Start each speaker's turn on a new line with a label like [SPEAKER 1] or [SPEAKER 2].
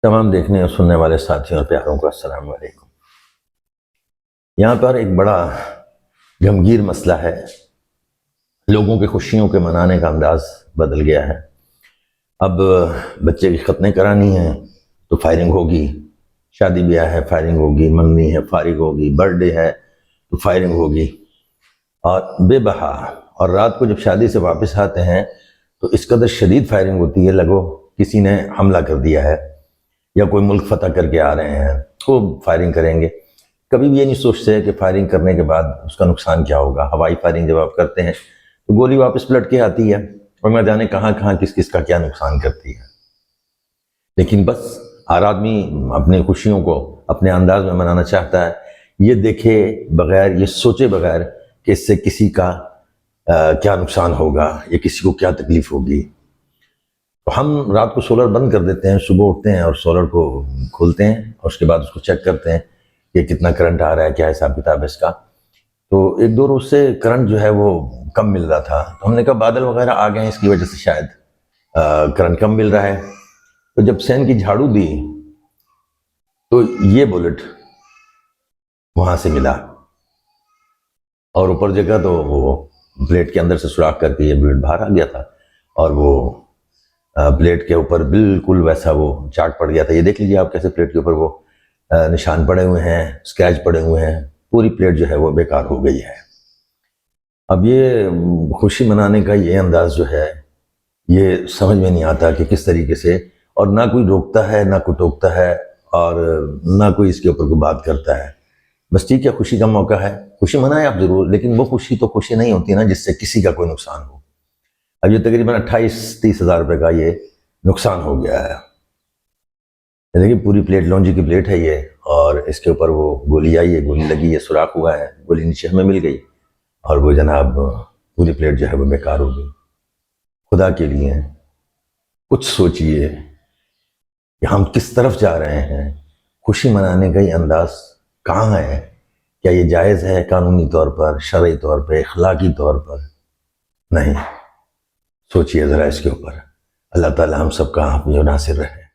[SPEAKER 1] تمام دیکھنے اور سننے والے ساتھیوں اور پیاروں کو السلام علیکم۔ یہاں پر ایک بڑا غمگیر مسئلہ ہے، لوگوں کی خوشیوں کے منانے کا انداز بدل گیا ہے۔ اب بچے کی ختنیں کرانی ہیں تو فائرنگ ہوگی، شادی بیاہ ہے فائرنگ ہوگی، منگنی ہے فائرنگ ہوگی، برتھ ڈے ہے تو فائرنگ ہوگی، اور بے بہا اور رات کو جب شادی سے واپس آتے ہیں تو اس قدر شدید فائرنگ ہوتی ہے لگو کسی نے حملہ کر دیا ہے یا کوئی ملک فتح کر کے آ رہے ہیں تو فائرنگ کریں گے۔ کبھی بھی یہ نہیں سوچتے کہ فائرنگ کرنے کے بعد اس کا نقصان کیا ہوگا۔ ہوائی فائرنگ جب آپ کرتے ہیں تو گولی واپس پلٹ کے آتی ہے اور نہ جانے کہاں کہاں کس کس کا کیا نقصان کرتی ہے۔ لیکن بس ہر آدمی اپنی خوشیوں کو اپنے انداز میں منانا چاہتا ہے، یہ دیکھے بغیر، یہ سوچے بغیر کہ اس سے کسی کا کیا نقصان ہوگا یا کسی کو کیا تکلیف ہوگی۔ تو ہم رات کو سولر بند کر دیتے ہیں، صبح اٹھتے ہیں اور سولر کو کھولتے ہیں اور اس کے بعد اس کو چیک کرتے ہیں کہ کتنا کرنٹ آ رہا ہے، کیا حساب کتاب ہے اس کا۔ تو ایک دو روز سے کرنٹ جو ہے وہ کم مل رہا تھا، تو ہم نے کہا بادل وغیرہ آ گئے ہیں، اس کی وجہ سے شاید کرنٹ کم مل رہا ہے۔ تو جب سین کی جھاڑو دی تو یہ بلٹ وہاں سے ملا اور اوپر جگہ تو وہ پلیٹ کے اندر سے سوراخ کر کے یہ بلٹ باہر آ گیا تھا اور وہ پلیٹ کے اوپر بالکل ویسا وہ چاٹ پڑ گیا تھا۔ یہ دیکھ لیجیے آپ کیسے پلیٹ کے اوپر وہ نشان پڑے ہوئے ہیں، اسکریچ پڑے ہوئے ہیں، پوری پلیٹ جو ہے وہ بیکار ہو گئی ہے۔ اب یہ خوشی منانے کا یہ انداز جو ہے یہ سمجھ میں نہیں آتا کہ کس طریقے سے، اور نہ کوئی روکتا ہے نہ کوئی ٹوکتا ہے اور نہ کوئی اس کے اوپر کوئی بات کرتا ہے۔ بس ٹھیک ہے، خوشی کا موقع ہے، خوشی منائیں آپ ضرور، لیکن وہ خوشی تو خوشی نہیں ہوتی نا جس سے کسی کا کوئی نقصان ہو۔ اب یہ تقریباً 28-30 ہزار روپے کا یہ نقصان ہو گیا ہے۔ دیکھیے پوری پلیٹ لونجی کی پلیٹ ہے یہ، اور اس کے اوپر وہ گولی آئی ہے، گولی لگی ہے، سوراخ ہوا ہے، گولی نیچے ہمیں مل گئی اور وہ جناب پوری پلیٹ جو ہے وہ بیکار ہو گئی۔ خدا کے لیے کچھ سوچئے کہ ہم کس طرف جا رہے ہیں۔ خوشی منانے کا یہ انداز کہاں ہے؟ کیا یہ جائز ہے قانونی طور پر، شرعی طور پر، اخلاقی طور پر؟ نہیں، سوچئے ذرا اس کے اوپر۔ اللہ تعالی ہم سب کا حافظ و ناصر رہے۔